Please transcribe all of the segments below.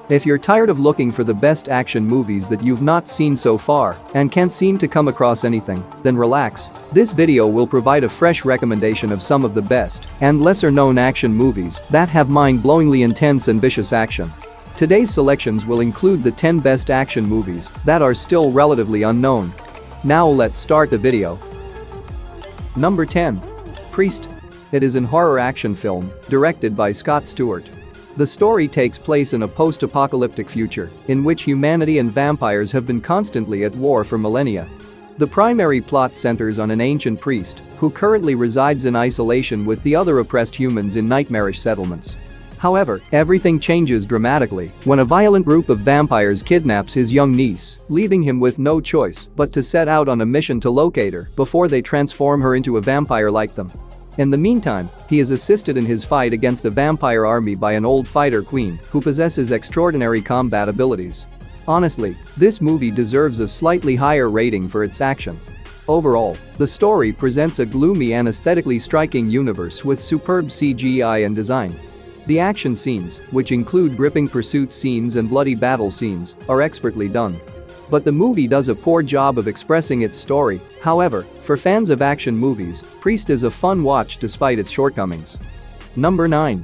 If you're tired of looking for the best action movies that you've not seen so far and can't seem to come across anything, then relax. This video will provide a fresh recommendation of some of the best and lesser-known action movies that have mind-blowingly intense and vicious action. Today's selections will include the 10 best action movies that are still relatively unknown. Now let's start the video. Number 10. Priest. It is an horror action film directed by Scott Stewart. The story takes place in a post-apocalyptic future in which humanity and vampires have been constantly at war for millennia. The primary plot centers on an ancient priest who currently resides in isolation with the other oppressed humans in nightmarish settlements. However, everything changes dramatically when a violent group of vampires kidnaps his young niece, leaving him with no choice but to set out on a mission to locate her before they transform her into a vampire like them. In the meantime, he is assisted in his fight against the vampire army by an old fighter queen who possesses extraordinary combat abilities. Honestly, this movie deserves a slightly higher rating for its action. Overall, the story presents a gloomy and aesthetically striking universe with superb CGI and design. The action scenes, which include gripping pursuit scenes and bloody battle scenes, are expertly done. But the movie does a poor job of expressing its story. However, for fans of action movies, Priest is a fun watch despite its shortcomings. Number 9.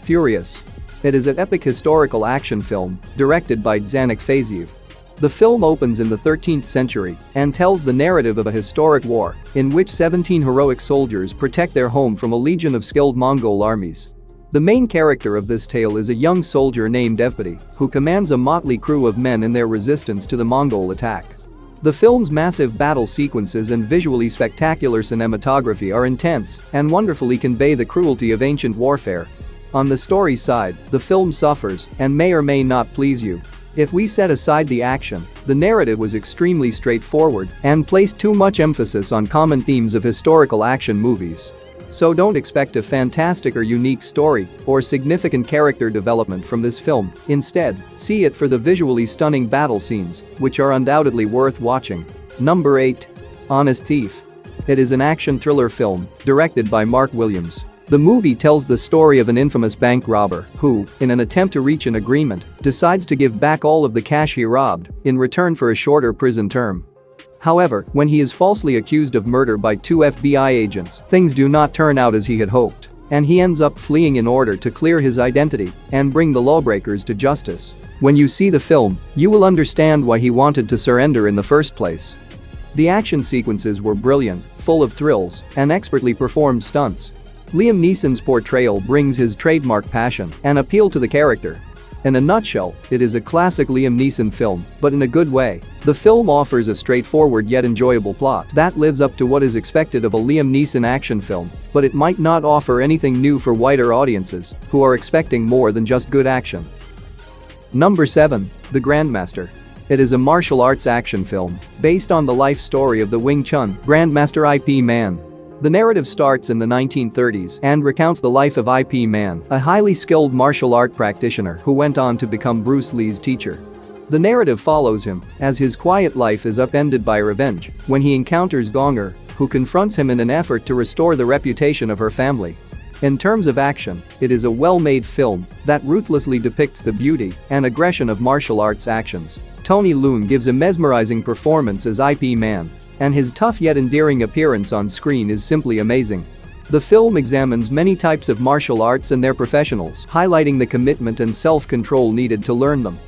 Furious. It is an epic historical action film directed by Zanuck Faziev. The film opens in the 13th century and tells the narrative of a historic war in which 17 heroic soldiers protect their home from a legion of skilled Mongol armies. The main character of this tale is a young soldier named Evpati, who commands a motley crew of men in their resistance to the Mongol attack. The film's massive battle sequences and visually spectacular cinematography are intense and wonderfully convey the cruelty of ancient warfare. On the story side, the film suffers and may or may not please you. If we set aside the action, the narrative was extremely straightforward and placed too much emphasis on common themes of historical action movies. So don't expect a fantastic or unique story or significant character development from this film. Instead, see it for the visually stunning battle scenes, which are undoubtedly worth watching. Number 8. Honest Thief. It is an action thriller film directed by Mark Williams. The movie tells the story of an infamous bank robber who, in an attempt to reach an agreement, decides to give back all of the cash he robbed in return for a shorter prison term. However, when he is falsely accused of murder by 2 FBI agents, things do not turn out as he had hoped, and he ends up fleeing in order to clear his identity and bring the lawbreakers to justice. When you see the film, you will understand why he wanted to surrender in the first place. The action sequences were brilliant, full of thrills, and expertly performed stunts. Liam Neeson's portrayal brings his trademark passion and appeal to the character. In a nutshell, it is a classic Liam Neeson film, but in a good way. The film offers a straightforward yet enjoyable plot that lives up to what is expected of a Liam Neeson action film, but it might not offer anything new for wider audiences who are expecting more than just good action. Number 7. The Grandmaster. It is a martial arts action film based on the life story of the Wing Chun Grandmaster IP Man. The narrative starts in the 1930s and recounts the life of IP Man, a highly skilled martial art practitioner who went on to become Bruce Lee's teacher. The narrative follows him as his quiet life is upended by revenge when he encounters Gonger, who confronts him in an effort to restore the reputation of her family. In terms of action, it is a well-made film that ruthlessly depicts the beauty and aggression of martial arts actions. Tony Leung gives a mesmerizing performance as IP Man, and his tough yet endearing appearance on screen is simply amazing. The film examines many types of martial arts and their professionals, highlighting the commitment and self-control needed to learn them.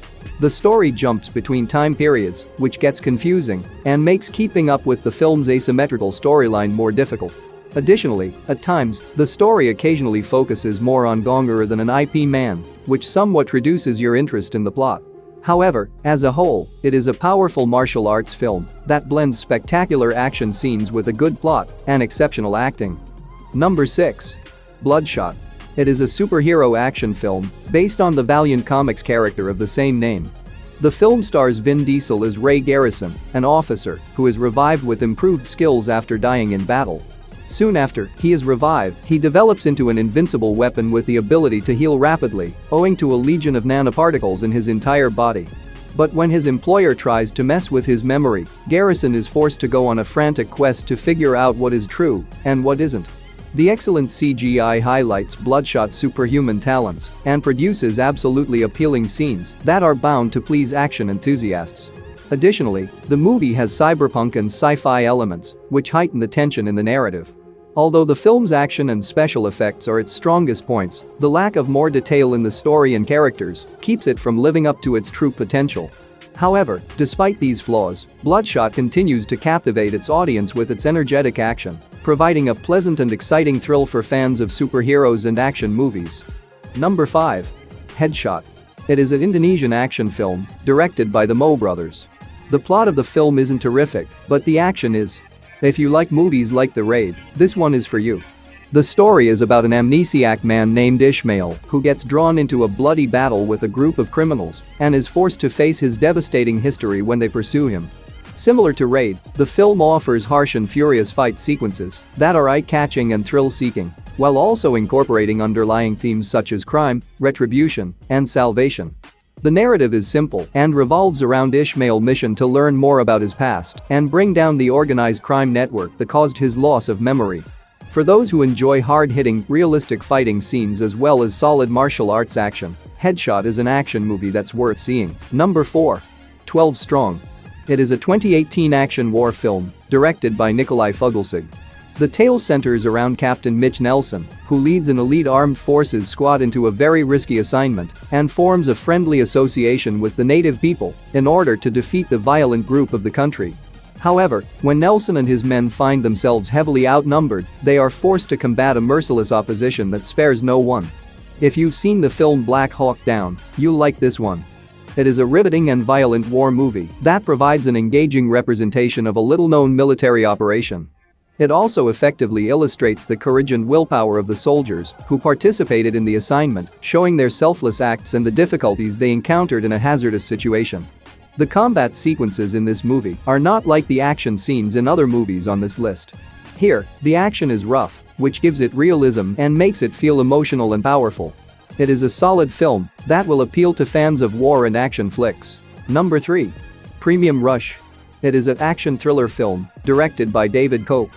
The story jumps between time periods, which gets confusing and makes keeping up with the film's asymmetrical storyline more difficult. Additionally, at times, the story occasionally focuses more on Gonger than an IP Man, which somewhat reduces your interest in the plot. However, as a whole, it is a powerful martial arts film that blends spectacular action scenes with a good plot and exceptional acting. Number 6. Bloodshot. It is a superhero action film based on the Valiant Comics character of the same name. The film stars Vin Diesel as Ray Garrison, an officer who is revived with improved skills after dying in battle. Soon after he is revived, he develops into an invincible weapon with the ability to heal rapidly, owing to a legion of nanoparticles in his entire body. But when his employer tries to mess with his memory, Garrison is forced to go on a frantic quest to figure out what is true and what isn't. The excellent CGI highlights Bloodshot's superhuman talents and produces absolutely appealing scenes that are bound to please action enthusiasts. Additionally, the movie has cyberpunk and sci-fi elements, which heighten the tension in the narrative. Although the film's action and special effects are its strongest points, the lack of more detail in the story and characters keeps it from living up to its true potential. However, despite these flaws, Bloodshot continues to captivate its audience with its energetic action, providing a pleasant and exciting thrill for fans of superheroes and action movies. Number 5. Headshot. It is an Indonesian action film directed by the Mo brothers. The plot of the film isn't terrific, but the action is. If you like movies like The Raid, this one is for you. The story is about an amnesiac man named Ishmael who gets drawn into a bloody battle with a group of criminals and is forced to face his devastating history when they pursue him. Similar to Raid, the film offers harsh and furious fight sequences that are eye-catching and thrill-seeking, while also incorporating underlying themes such as crime, retribution, and salvation. The narrative is simple and revolves around Ishmael's mission to learn more about his past and bring down the organized crime network that caused his loss of memory. For those who enjoy hard-hitting, realistic fighting scenes as well as solid martial arts action, Headshot is an action movie that's worth seeing. Number 4. 12 Strong. It is a 2018 action war film directed by Nikolai Fuglsig. The tale centers around Captain Mitch Nelson, who leads an elite armed forces squad into a very risky assignment and forms a friendly association with the native people in order to defeat the violent group of the country. However, when Nelson and his men find themselves heavily outnumbered, they are forced to combat a merciless opposition that spares no one. If you've seen the film Black Hawk Down, you'll like this one. It is a riveting and violent war movie that provides an engaging representation of a little-known military operation. It also effectively illustrates the courage and willpower of the soldiers who participated in the assignment, showing their selfless acts and the difficulties they encountered in a hazardous situation. The combat sequences in this movie are not like the action scenes in other movies on this list. Here, the action is rough, which gives it realism and makes it feel emotional and powerful. It is a solid film that will appeal to fans of war and action flicks. Number 3. Premium Rush. It is an action thriller film directed by David Koch.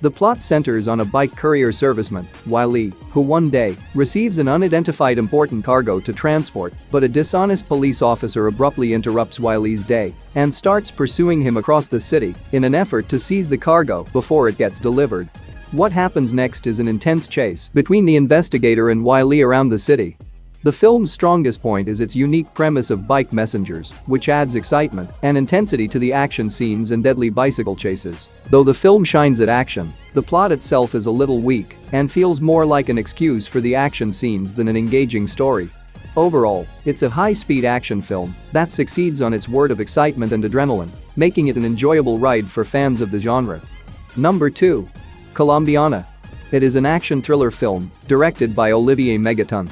The plot centers on a bike courier serviceman, Wiley, who one day receives an unidentified important cargo to transport, but a dishonest police officer abruptly interrupts Wiley's day and starts pursuing him across the city in an effort to seize the cargo before it gets delivered. What happens next is an intense chase between the investigator and Wiley around the city. The film's strongest point is its unique premise of bike messengers, which adds excitement and intensity to the action scenes and deadly bicycle chases. Though the film shines at action, the plot itself is a little weak and feels more like an excuse for the action scenes than an engaging story. Overall, it's a high-speed action film that succeeds on its word of excitement and adrenaline, making it an enjoyable ride for fans of the genre. Number 2. Colombiana. It is an action thriller film directed by Olivier Megaton.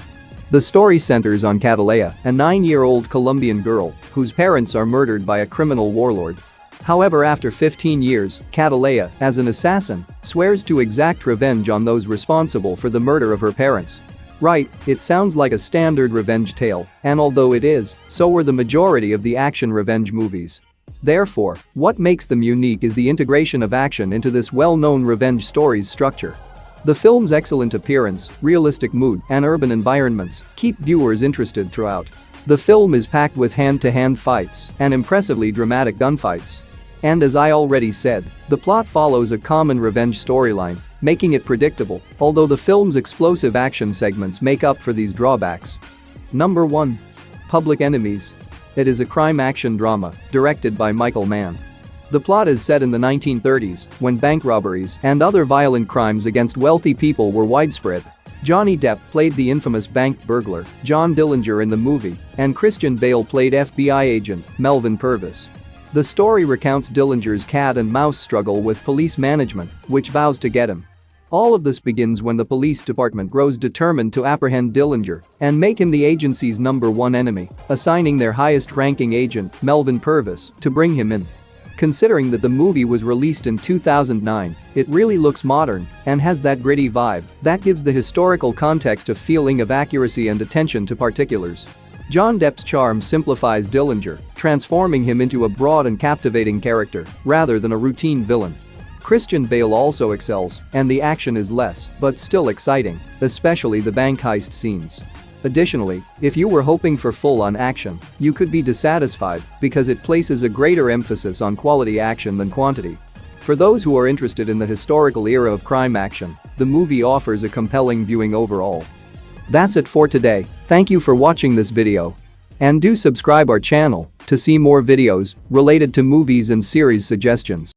The story centers on Catalea, a 9-year-old Colombian girl whose parents are murdered by a criminal warlord. However, after 15 years, Catalea, as an assassin, swears to exact revenge on those responsible for the murder of her parents. Right, it sounds like a standard revenge tale, and although it is, so were the majority of the action revenge movies. Therefore, what makes them unique is the integration of action into this well-known revenge story's structure. The film's excellent appearance, realistic mood, and urban environments keep viewers interested throughout. The film is packed with hand-to-hand fights and impressively dramatic gunfights. And as I already said, the plot follows a common revenge storyline, making it predictable, although the film's explosive action segments make up for these drawbacks. Number 1. Public Enemies. It is a crime action drama directed by Michael Mann. The plot is set in the 1930s, when bank robberies and other violent crimes against wealthy people were widespread. Johnny Depp played the infamous bank burglar, John Dillinger in the movie, and Christian Bale played FBI agent, Melvin Purvis. The story recounts Dillinger's cat-and-mouse struggle with police management, which vows to get him. All of this begins when the police department grows determined to apprehend Dillinger and make him the agency's #1 enemy, assigning their highest-ranking agent, Melvin Purvis, to bring him in. Considering that the movie was released in 2009, it really looks modern and has that gritty vibe that gives the historical context a feeling of accuracy and attention to particulars. John Depp's charm simplifies Dillinger, transforming him into a broad and captivating character rather than a routine villain. Christian Bale also excels, and the action is less, but still exciting, especially the bank heist scenes. Additionally, if you were hoping for full-on action, you could be dissatisfied because it places a greater emphasis on quality action than quantity. For those who are interested in the historical era of crime action, the movie offers a compelling viewing overall. That's it for today. Thank you for watching this video. And do subscribe our channel to see more videos related to movies and series suggestions.